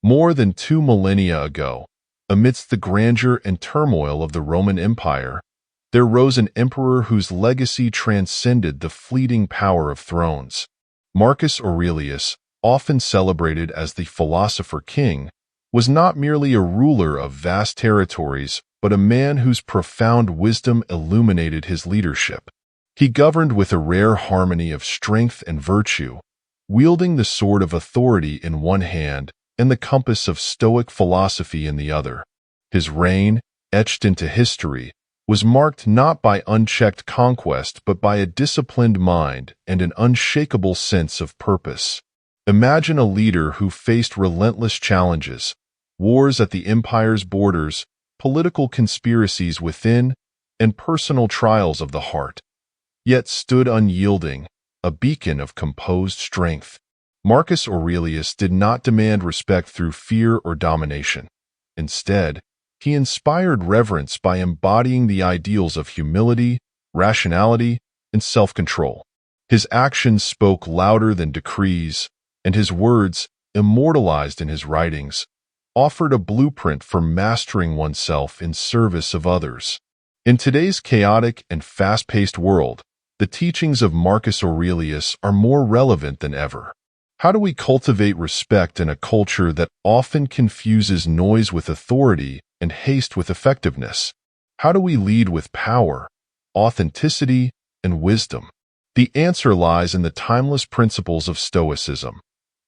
More than 2 millennia ago, amidst the grandeur and turmoil of the Roman Empire, there rose an emperor whose legacy transcended the fleeting power of thrones. Marcus Aurelius, often celebrated as the Philosopher King, was not merely a ruler of vast territories, but a man whose profound wisdom illuminated his leadership. He governed with a rare harmony of strength and virtue, wielding the sword of authority in one hand and the compass of Stoic philosophy in the other. His reign, etched into history, was marked not by unchecked conquest but by a disciplined mind and an unshakable sense of purpose. Imagine a leader who faced relentless challenges, wars at the empire's borders, political conspiracies within, and personal trials of the heart, yet stood unyielding, a beacon of composed strength. Marcus Aurelius did not demand respect through fear or domination. Instead, he inspired reverence by embodying the ideals of humility, rationality, and self-control. His actions spoke louder than decrees, and his words, immortalized in his writings, offered a blueprint for mastering oneself in service of others. In today's chaotic and fast-paced world, the teachings of Marcus Aurelius are more relevant than ever. How do we cultivate respect in a culture that often confuses noise with authority and haste with effectiveness? How do we lead with power, authenticity, and wisdom? The answer lies in the timeless principles of Stoicism,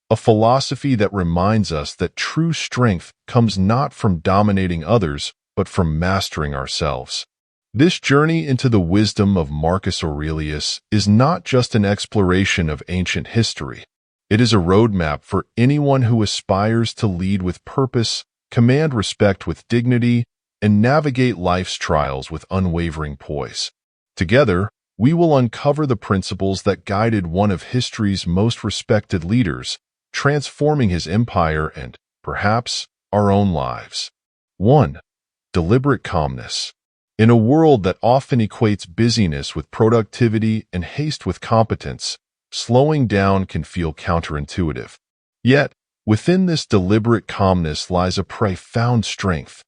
a philosophy that reminds us that true strength comes not from dominating others, but from mastering ourselves. This journey into the wisdom of Marcus Aurelius is not just an exploration of ancient history. It is a roadmap for anyone who aspires to lead with purpose, command respect with dignity, and navigate life's trials with unwavering poise. Together, we will uncover the principles that guided one of history's most respected leaders, transforming his empire and, perhaps, our own lives. 1. Deliberate calmness. In a world that often equates busyness with productivity and haste with competence, slowing down can feel counterintuitive. Yet, within this deliberate calmness lies a profound strength,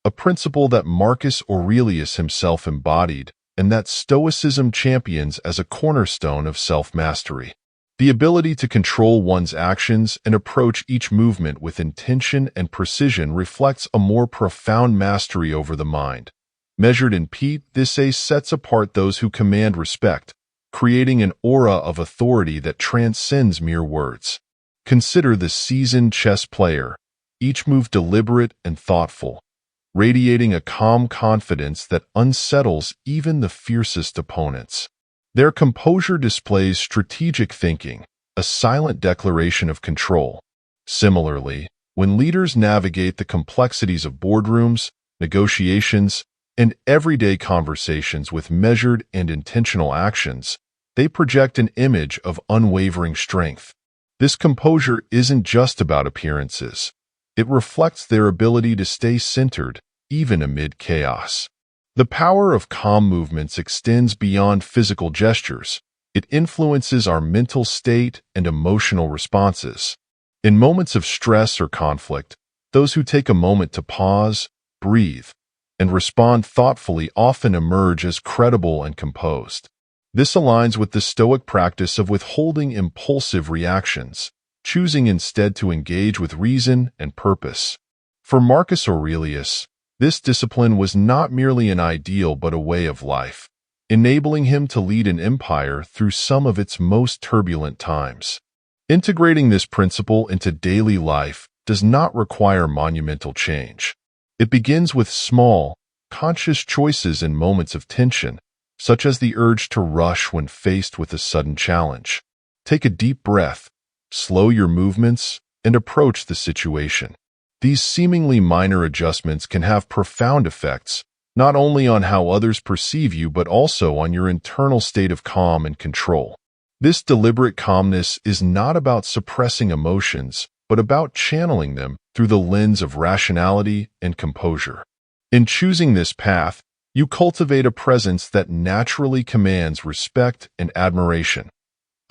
a principle that Marcus Aurelius himself embodied and that Stoicism champions as a cornerstone of self-mastery. The ability to control one's actions and approach each movement with intention and precision reflects a more profound mastery over the mind. Measured in feet, this sets apart those who command respect, creating an aura of authority that transcends mere words. Consider the seasoned chess player, each move deliberate and thoughtful, radiating a calm confidence that unsettles even the fiercest opponents. Their composure displays strategic thinking, a silent declaration of control. Similarly, when leaders navigate the complexities of boardrooms, negotiations, and everyday conversations with measured and intentional actions, they project an image of unwavering strength. This composure isn't just about appearances. It reflects their ability to stay centered, even amid chaos. The power of calm movements extends beyond physical gestures. It influences our mental state and emotional responses. In moments of stress or conflict, those who take a moment to pause, breathe, and respond thoughtfully often emerge as credible and composed. This aligns with the Stoic practice of withholding impulsive reactions, choosing instead to engage with reason and purpose. For Marcus Aurelius, this discipline was not merely an ideal but a way of life, enabling him to lead an empire through some of its most turbulent times. Integrating this principle into daily life does not require monumental change. It begins with small, conscious choices in moments of tension, such as the urge to rush when faced with a sudden challenge. Take a deep breath, slow your movements, and approach the situation. These seemingly minor adjustments can have profound effects, not only on how others perceive you but also on your internal state of calm and control. This deliberate calmness is not about suppressing emotions, but about channeling them through the lens of rationality and composure. In choosing this path, you cultivate a presence that naturally commands respect and admiration.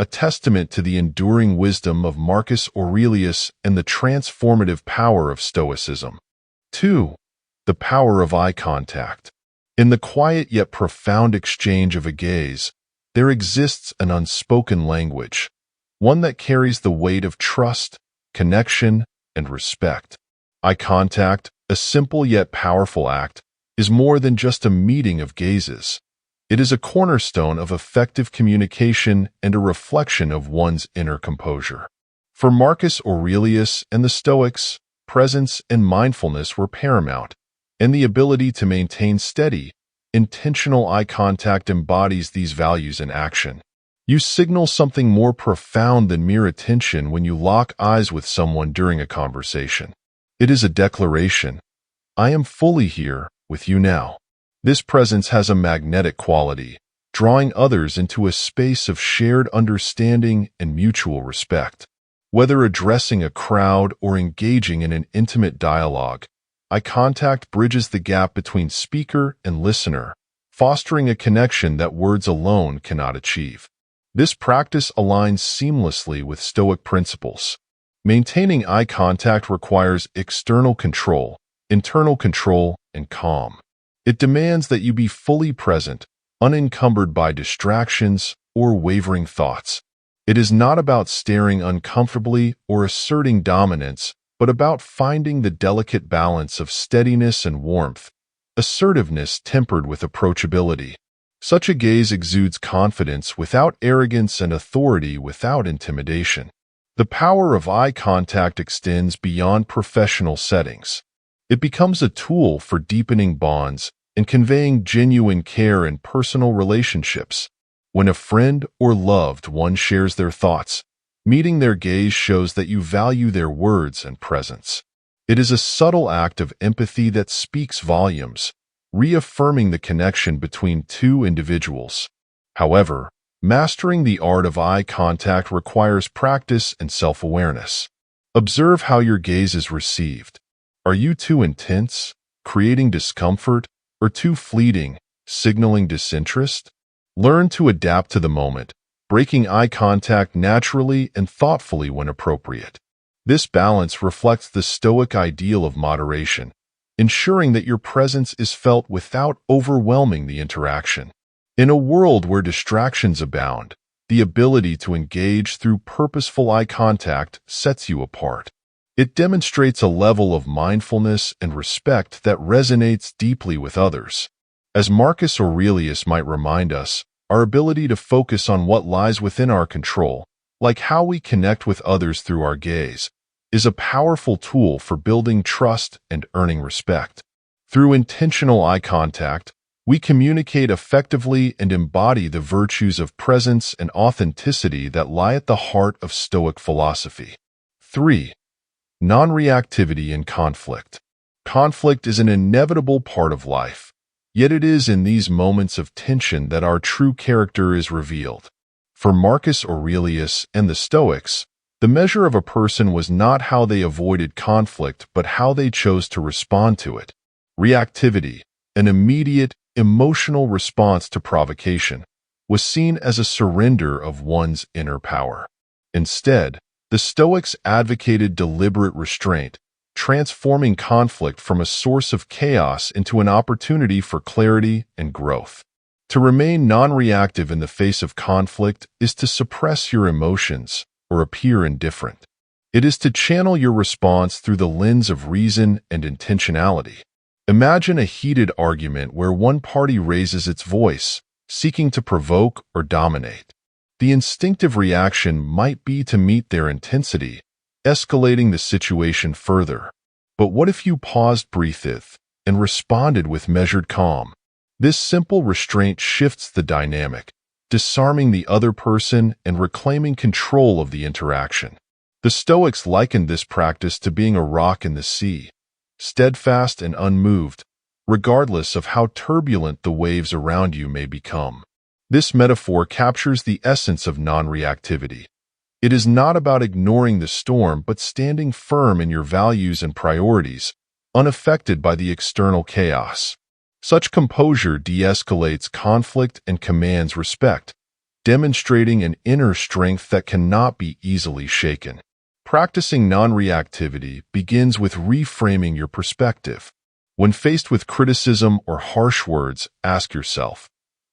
a testament to the enduring wisdom of Marcus Aurelius and the transformative power of Stoicism. 2. The power of eye contact. In the quiet yet profound exchange of a gaze, there exists an unspoken language, one that carries the weight of trust, connection, and respect. Eye contact, a simple yet powerful act, is more than just a meeting of gazes. It is a cornerstone of effective communication and a reflection of one's inner composure. For Marcus Aurelius and the Stoics, presence and mindfulness were paramount, and the ability to maintain steady, intentional eye contact embodies these values in action. You signal something more profound than mere attention when you lock eyes with someone during a conversation. It is a declaration, "I am fully here with you now." This presence has a magnetic quality, drawing others into a space of shared understanding and mutual respect. Whether addressing a crowd or engaging in an intimate dialogue, eye contact bridges the gap between speaker and listener, fostering a connection that words alone cannot achieve. This practice aligns seamlessly with Stoic principles. Maintaining eye contact requires external control, internal control, and calm. It demands that you be fully present, unencumbered by distractions or wavering thoughts. It is not about staring uncomfortably or asserting dominance, but about finding the delicate balance of steadiness and warmth, assertiveness tempered with approachability. Such a gaze exudes confidence without arrogance and authority without intimidation. The power of eye contact extends beyond professional settings. It becomes a tool for deepening bonds and conveying genuine care in personal relationships. When a friend or loved one shares their thoughts, meeting their gaze shows that you value their words and presence. It is a subtle act of empathy that speaks volumes, reaffirming the connection between two individuals. However, mastering the art of eye contact requires practice and self-awareness. Observe how your gaze is received. Are you too intense, creating discomfort, or too fleeting, signaling disinterest? Learn to adapt to the moment, breaking eye contact naturally and thoughtfully when appropriate. This balance reflects the Stoic ideal of moderation, ensuring that your presence is felt without overwhelming the interaction. In a world where distractions abound, the ability to engage through purposeful eye contact sets you apart. It demonstrates a level of mindfulness and respect that resonates deeply with others. As Marcus Aurelius might remind us, our ability to focus on what lies within our control, like how we connect with others through our gaze, is a powerful tool for building trust and earning respect. Through intentional eye contact, we communicate effectively and embody the virtues of presence and authenticity that lie at the heart of Stoic philosophy. 3. Non-reactivity in conflict. Conflict is an inevitable part of life, yet it is in these moments of tension that our true character is revealed. For Marcus Aurelius and the Stoics, the measure of a person was not how they avoided conflict but how they chose to respond to it. Reactivity, an immediate, emotional response to provocation, was seen as a surrender of one's inner power. Instead, the Stoics advocated deliberate restraint, transforming conflict from a source of chaos into an opportunity for clarity and growth. To remain non-reactive in the face of conflict is to suppress your emotions or appear indifferent. It is to channel your response through the lens of reason and intentionality. Imagine a heated argument where one party raises its voice, seeking to provoke or dominate. The instinctive reaction might be to meet their intensity, escalating the situation further. But what if you paused, breathed, and responded with measured calm? This simple restraint shifts the dynamic, disarming the other person and reclaiming control of the interaction. The Stoics likened this practice to being a rock in the sea, steadfast and unmoved, regardless of how turbulent the waves around you may become. This metaphor captures the essence of non-reactivity. It is not about ignoring the storm but standing firm in your values and priorities, unaffected by the external chaos. Such composure de-escalates conflict and commands respect, demonstrating an inner strength that cannot be easily shaken. Practicing non-reactivity begins with reframing your perspective. When faced with criticism or harsh words, ask yourself,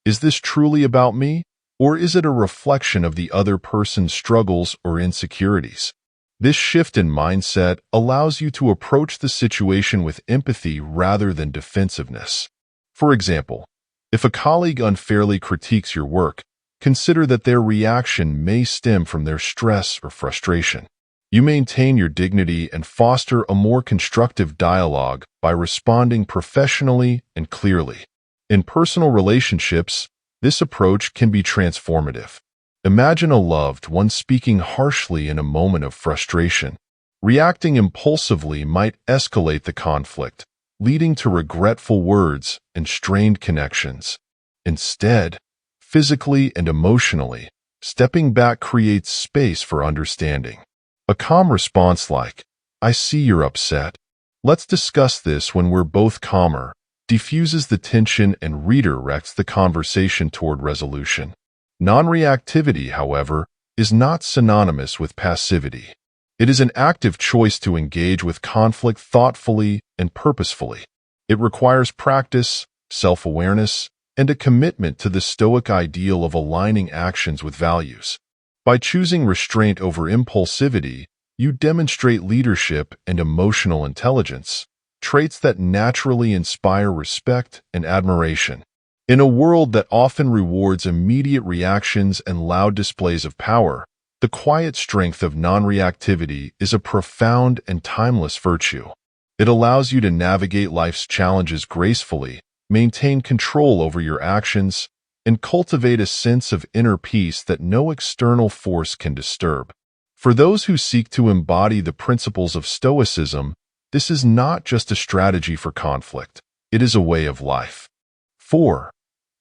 is this truly about me, or is it a reflection of the other person's struggles or insecurities? This shift in mindset allows you to approach the situation with empathy rather than defensiveness. For example, if a colleague unfairly critiques your work, consider that their reaction may stem from their stress or frustration. You maintain your dignity and foster a more constructive dialogue by responding professionally and clearly. In personal relationships, this approach can be transformative. Imagine a loved one speaking harshly in a moment of frustration. Reacting impulsively might escalate the conflict, leading to regretful words and strained connections. Instead, physically and emotionally, stepping back creates space for understanding. A calm response like, "I see you're upset. Let's discuss this when we're both calmer," diffuses the tension and redirects the conversation toward resolution. Non-reactivity, however, is not synonymous with passivity. It is an active choice to engage with conflict thoughtfully and purposefully. It requires practice, self-awareness, and a commitment to the Stoic ideal of aligning actions with values. By choosing restraint over impulsivity, you demonstrate leadership and emotional intelligence, traits that naturally inspire respect and admiration. In a world that often rewards immediate reactions and loud displays of power, the quiet strength of non-reactivity is a profound and timeless virtue. It allows you to navigate life's challenges gracefully, maintain control over your actions, and cultivate a sense of inner peace that no external force can disturb. For those who seek to embody the principles of Stoicism, this is not just a strategy for conflict, it is a way of life. 4.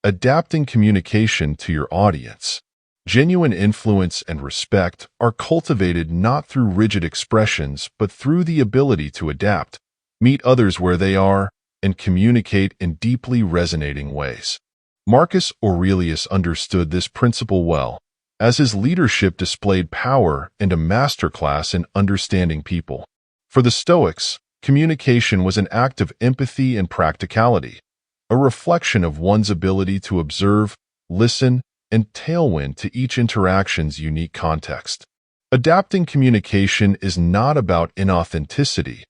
Adapting communication to your audience. Genuine influence and respect are cultivated not through rigid expressions, but through the ability to adapt, meet others where they are, and communicate in deeply resonating ways. Marcus Aurelius understood this principle well, as his leadership displayed power and a masterclass in understanding people. For the Stoics, communication was an act of empathy and practicality, a reflection of one's ability to observe, listen, and tailwind to each interaction's unique context. Adapting communication is not about inauthenticity,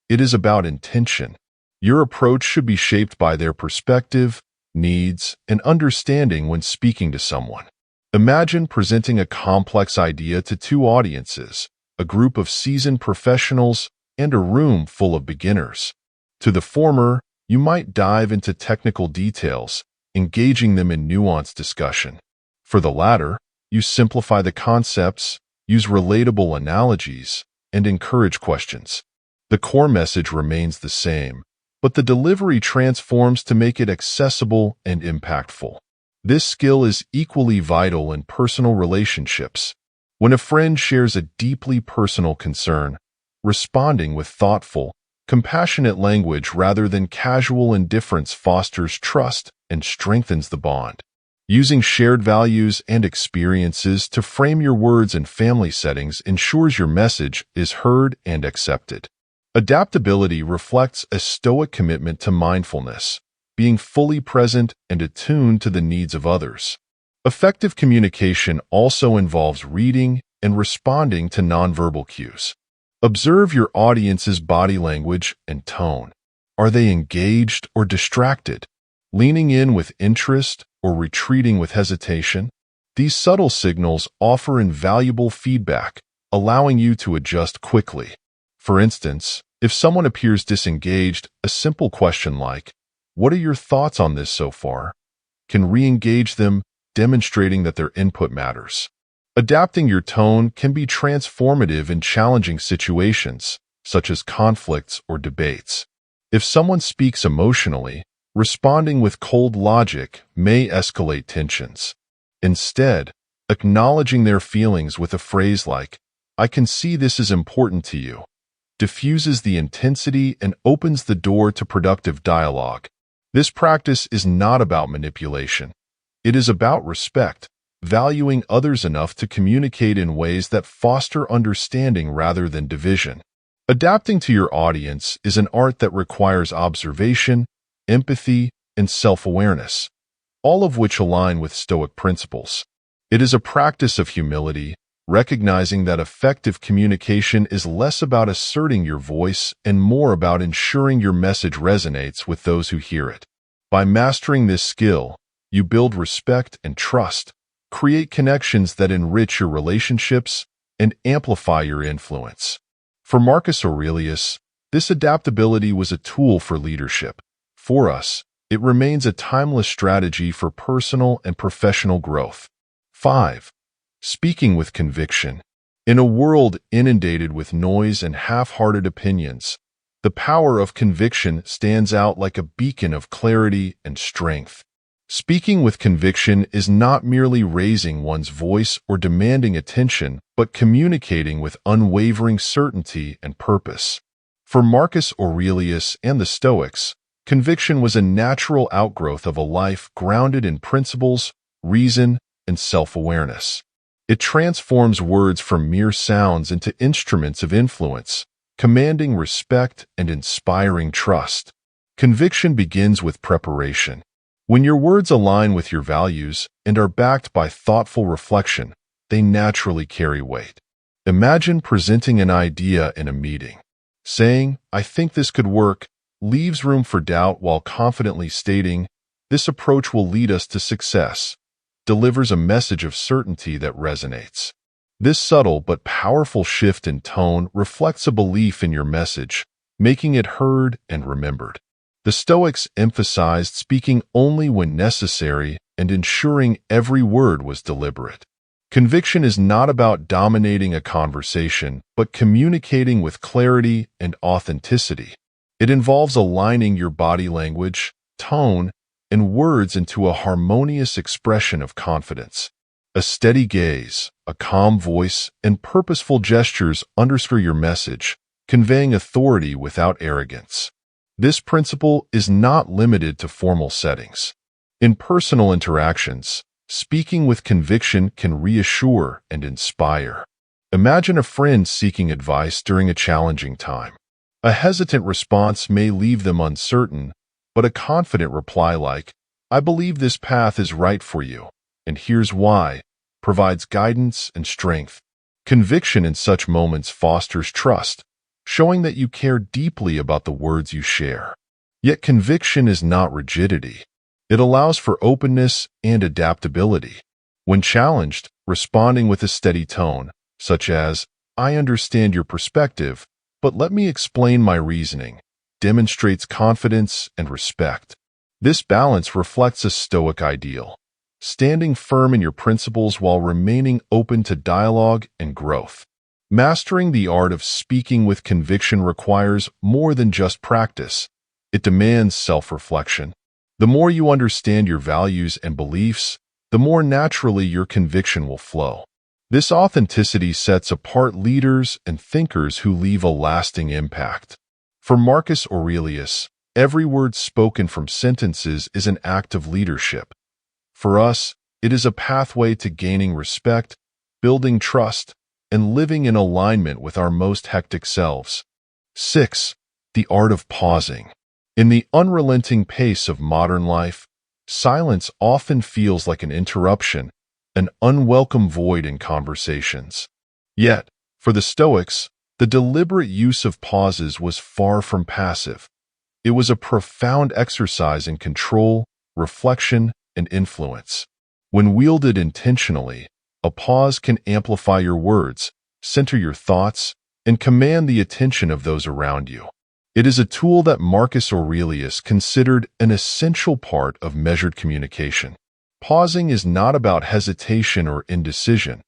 it is about intention. Your approach should be shaped by their perspective, needs, and understanding when speaking to someone. Imagine presenting a complex idea to two audiences, a group of seasoned professionals and a room full of beginners. To the former, you might dive into technical details, engaging them in nuanced discussion. For the latter, you simplify the concepts, use relatable analogies, and encourage questions. The core message remains the same, but the delivery transforms to make it accessible and impactful. This skill is equally vital in personal relationships. When a friend shares a deeply personal concern, responding with thoughtful, compassionate language rather than casual indifference fosters trust and strengthens the bond. Using shared values and experiences to frame your words in family settings ensures your message is heard and accepted. Adaptability reflects a Stoic commitment to mindfulness, being fully present and attuned to the needs of others. Effective communication also involves reading and responding to nonverbal cues. Observe your audience's body language and tone. Are they engaged or distracted? Leaning in with interest or retreating with hesitation? These subtle signals offer invaluable feedback, allowing you to adjust quickly. For instance, if someone appears disengaged, a simple question like, "What are your thoughts on this so far?" can re-engage them, demonstrating that their input matters. Adapting your tone can be transformative in challenging situations, such as conflicts or debates. If someone speaks emotionally, responding with cold logic may escalate tensions. Instead, acknowledging their feelings with a phrase like, "I can see this is important to you," diffuses the intensity and opens the door to productive dialogue. This practice is not about manipulation. It is about respect, valuing others enough to communicate in ways that foster understanding rather than division. Adapting to your audience is an art that requires observation, empathy, and self-awareness, all of which align with Stoic principles. It is a practice of humility, recognizing that effective communication is less about asserting your voice and more about ensuring your message resonates with those who hear it. By mastering this skill, you build respect and trust, create connections that enrich your relationships, and amplify your influence. For Marcus Aurelius, this adaptability was a tool for leadership. For us, it remains a timeless strategy for personal and professional growth. 5. Speaking with conviction. In a world inundated with noise and half-hearted opinions, the power of conviction stands out like a beacon of clarity and strength. Speaking with conviction is not merely raising one's voice or demanding attention, but communicating with unwavering certainty and purpose. For Marcus Aurelius and the Stoics, conviction was a natural outgrowth of a life grounded in principles, reason, and self-awareness. It transforms words from mere sounds into instruments of influence, commanding respect and inspiring trust. Conviction begins with preparation. When your words align with your values and are backed by thoughtful reflection, they naturally carry weight. Imagine presenting an idea in a meeting. Saying, "I think this could work," leaves room for doubt, while confidently stating, "This approach will lead us to success," delivers a message of certainty that resonates. This subtle but powerful shift in tone reflects a belief in your message, making it heard and remembered. The Stoics emphasized speaking only when necessary and ensuring every word was deliberate. Conviction is not about dominating a conversation, but communicating with clarity and authenticity. It involves aligning your body language, tone, and words into a harmonious expression of confidence. A steady gaze, a calm voice, and purposeful gestures underscore your message, conveying authority without arrogance. This principle is not limited to formal settings. In personal interactions, speaking with conviction can reassure and inspire. Imagine a friend seeking advice during a challenging time. A hesitant response may leave them uncertain, but a confident reply like, "I believe this path is right for you, and here's why," provides guidance and strength. Conviction in such moments fosters trust, showing that you care deeply about the words you share. Yet conviction is not rigidity. It allows for openness and adaptability. When challenged, responding with a steady tone, such as, "I understand your perspective, but let me explain my reasoning," demonstrates confidence and respect. This balance reflects a Stoic ideal, standing firm in your principles while remaining open to dialogue and growth. Mastering the art of speaking with conviction requires more than just practice. It demands self-reflection. The more you understand your values and beliefs, the more naturally your conviction will flow. This authenticity sets apart leaders and thinkers who leave a lasting impact. For Marcus Aurelius, every word spoken from sentences is an act of leadership. For us, it is a pathway to gaining respect, building trust, and living in alignment with our most hectic selves. 6. The art of pausing. In the unrelenting pace of modern life, silence often feels like an interruption, an unwelcome void in conversations. Yet, for the Stoics, the deliberate use of pauses was far from passive. It was a profound exercise in control, reflection, and influence. When wielded intentionally, a pause can amplify your words, center your thoughts, and command the attention of those around you. It is a tool that Marcus Aurelius considered an essential part of measured communication. Pausing is not about hesitation or indecision.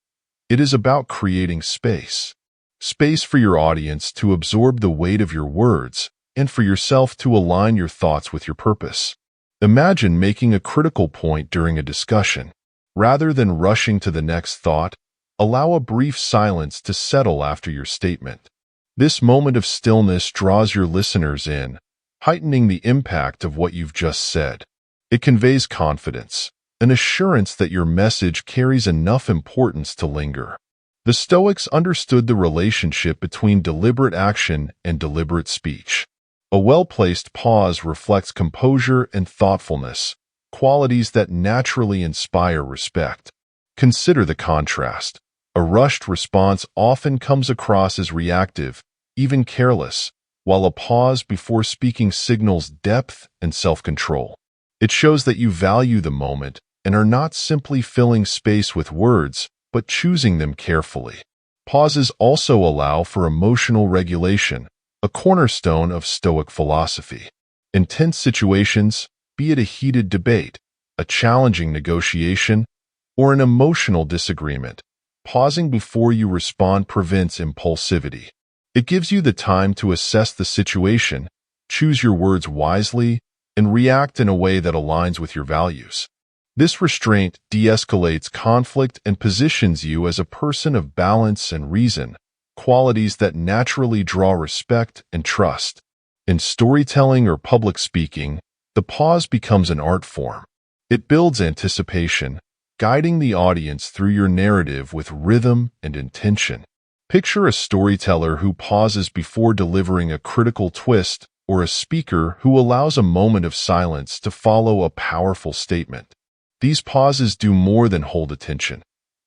It is about creating space. Space for your audience to absorb the weight of your words, and for yourself to align your thoughts with your purpose. Imagine making a critical point during a discussion. Rather than rushing to the next thought, allow a brief silence to settle after your statement. This moment of stillness draws your listeners in, heightening the impact of what you've just said. It conveys confidence, an assurance that your message carries enough importance to linger. The Stoics understood the relationship between deliberate action and deliberate speech. A well-placed pause reflects composure and thoughtfulness, qualities that naturally inspire respect. Consider the contrast. A rushed response often comes across as reactive, even careless, while a pause before speaking signals depth and self-control. It shows that you value the moment and are not simply filling space with words, but choosing them carefully. Pauses also allow for emotional regulation, a cornerstone of Stoic philosophy. In tense situations, be it a heated debate, a challenging negotiation, or an emotional disagreement, pausing before you respond prevents impulsivity. It gives you the time to assess the situation, choose your words wisely, and react in a way that aligns with your values. This restraint de-escalates conflict and positions you as a person of balance and reason, qualities that naturally draw respect and trust. In storytelling or public speaking, the pause becomes an art form. It builds anticipation, guiding the audience through your narrative with rhythm and intention. Picture a storyteller who pauses before delivering a critical twist, or a speaker who allows a moment of silence to follow a powerful statement. These pauses do more than hold attention.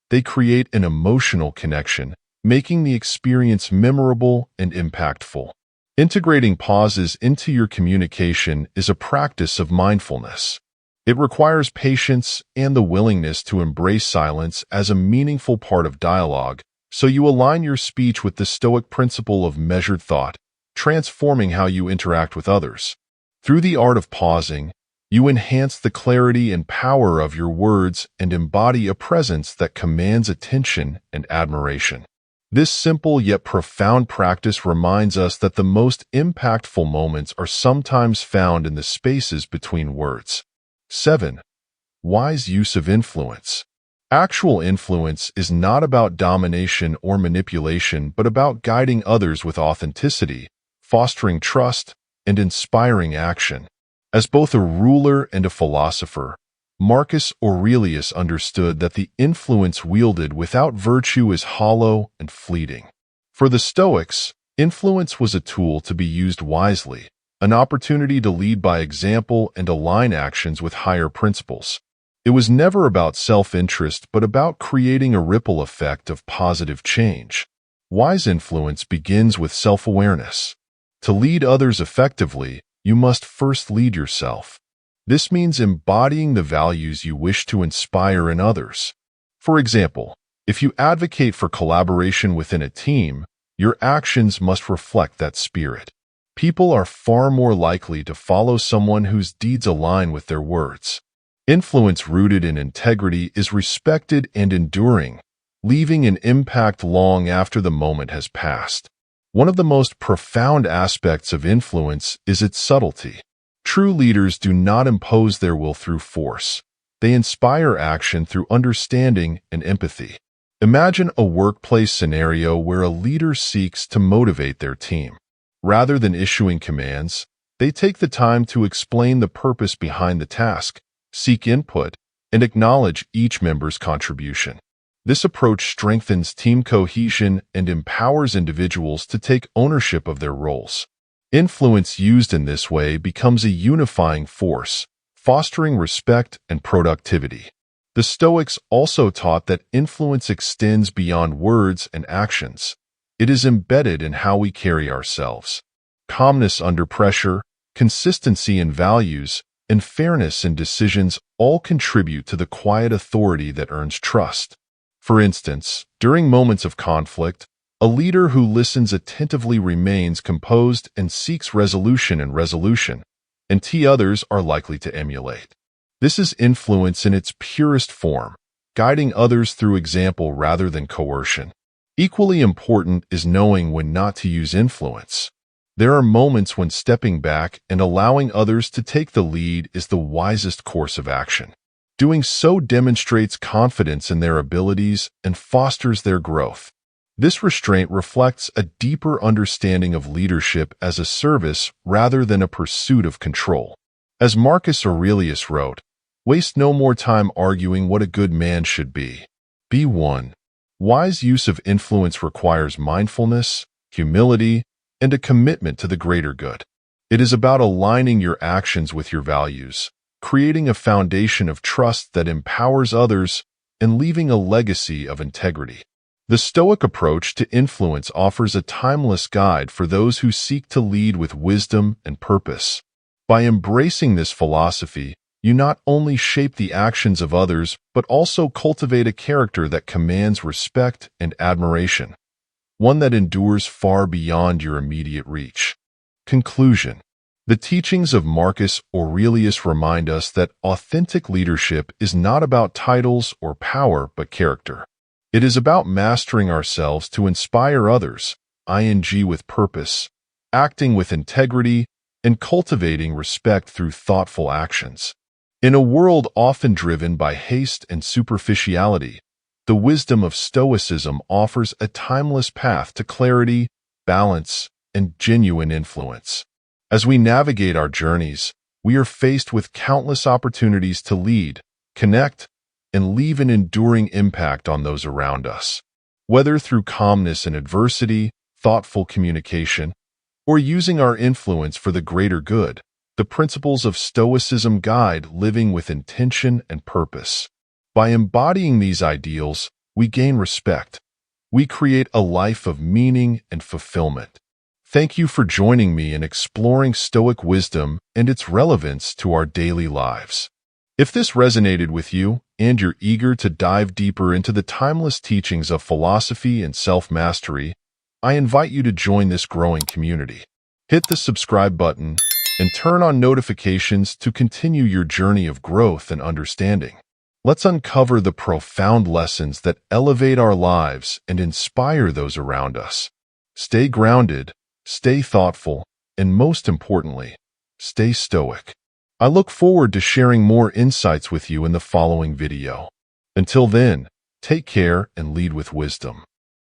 They create an emotional connection, making the experience memorable and impactful. Integrating pauses into your communication is a practice of mindfulness. It requires patience and the willingness to embrace silence as a meaningful part of dialogue, so you align your speech with the Stoic principle of measured thought, transforming how you interact with others. Through the art of pausing, you enhance the clarity and power of your words and embody a presence that commands attention and admiration. This simple yet profound practice reminds us that the most impactful moments are sometimes found in the spaces between words. 7. Wise use of influence. Actual influence is not about domination or manipulation, but about guiding others with authenticity, fostering trust, and inspiring action. As both a ruler and a philosopher, Marcus Aurelius understood that the influence wielded without virtue is hollow and fleeting. For the Stoics, influence was a tool to be used wisely, an opportunity to lead by example and align actions with higher principles. It was never about self-interest, but about creating a ripple effect of positive change. Wise influence begins with self-awareness. To lead others effectively, you must first lead yourself. This means embodying the values you wish to inspire in others. For example, if you advocate for collaboration within a team, your actions must reflect that spirit. People are far more likely to follow someone whose deeds align with their words. Influence rooted in integrity is respected and enduring, leaving an impact long after the moment has passed. One of the most profound aspects of influence is its subtlety. True leaders do not impose their will through force. They inspire action through understanding and empathy. Imagine a workplace scenario where a leader seeks to motivate their team. Rather than issuing commands, they take the time to explain the purpose behind the task, seek input, and acknowledge each member's contribution. This approach strengthens team cohesion and empowers individuals to take ownership of their roles. Influence used in this way becomes a unifying force, fostering respect and productivity. The Stoics also taught that influence extends beyond words and actions. It is embedded in how we carry ourselves. Calmness under pressure, consistency in values, and fairness in decisions all contribute to the quiet authority that earns trust. For instance, during moments of conflict, a leader who listens attentively remains composed and seeks resolution, and others are likely to emulate. This is influence in its purest form, guiding others through example rather than coercion. Equally important is knowing when not to use influence. There are moments when stepping back and allowing others to take the lead is the wisest course of action. Doing so demonstrates confidence in their abilities and fosters their growth. This restraint reflects a deeper understanding of leadership as a service rather than a pursuit of control. As Marcus Aurelius wrote, Waste no more time arguing what a good man should be. Be one. Wise use of influence requires mindfulness, humility, and a commitment to the greater good. It is about aligning your actions with your values, creating a foundation of trust that empowers others, and leaving a legacy of integrity. The Stoic approach to influence offers a timeless guide for those who seek to lead with wisdom and purpose. By embracing this philosophy, you not only shape the actions of others, but also cultivate a character that commands respect and admiration, one that endures far beyond your immediate reach. Conclusion. The teachings of Marcus Aurelius remind us that authentic leadership is not about titles or power, but character. It is about mastering ourselves to inspire others, with purpose, acting with integrity, and cultivating respect through thoughtful actions. In a world often driven by haste and superficiality, the wisdom of Stoicism offers a timeless path to clarity, balance, and genuine influence. As we navigate our journeys, we are faced with countless opportunities to lead, connect, and leave an enduring impact on those around us. Whether through calmness in adversity, thoughtful communication, or using our influence for the greater good, the principles of Stoicism guide living with intention and purpose. By embodying these ideals, we gain respect. We create a life of meaning and fulfillment. Thank you for joining me in exploring Stoic wisdom and its relevance to our daily lives. If this resonated with you, and you're eager to dive deeper into the timeless teachings of philosophy and self-mastery, I invite you to join this growing community. Hit the subscribe button and turn on notifications to continue your journey of growth and understanding. Let's uncover the profound lessons that elevate our lives and inspire those around us. Stay grounded, stay thoughtful, and most importantly, stay stoic. I look forward to sharing more insights with you in the following video. Until then, take care and lead with wisdom.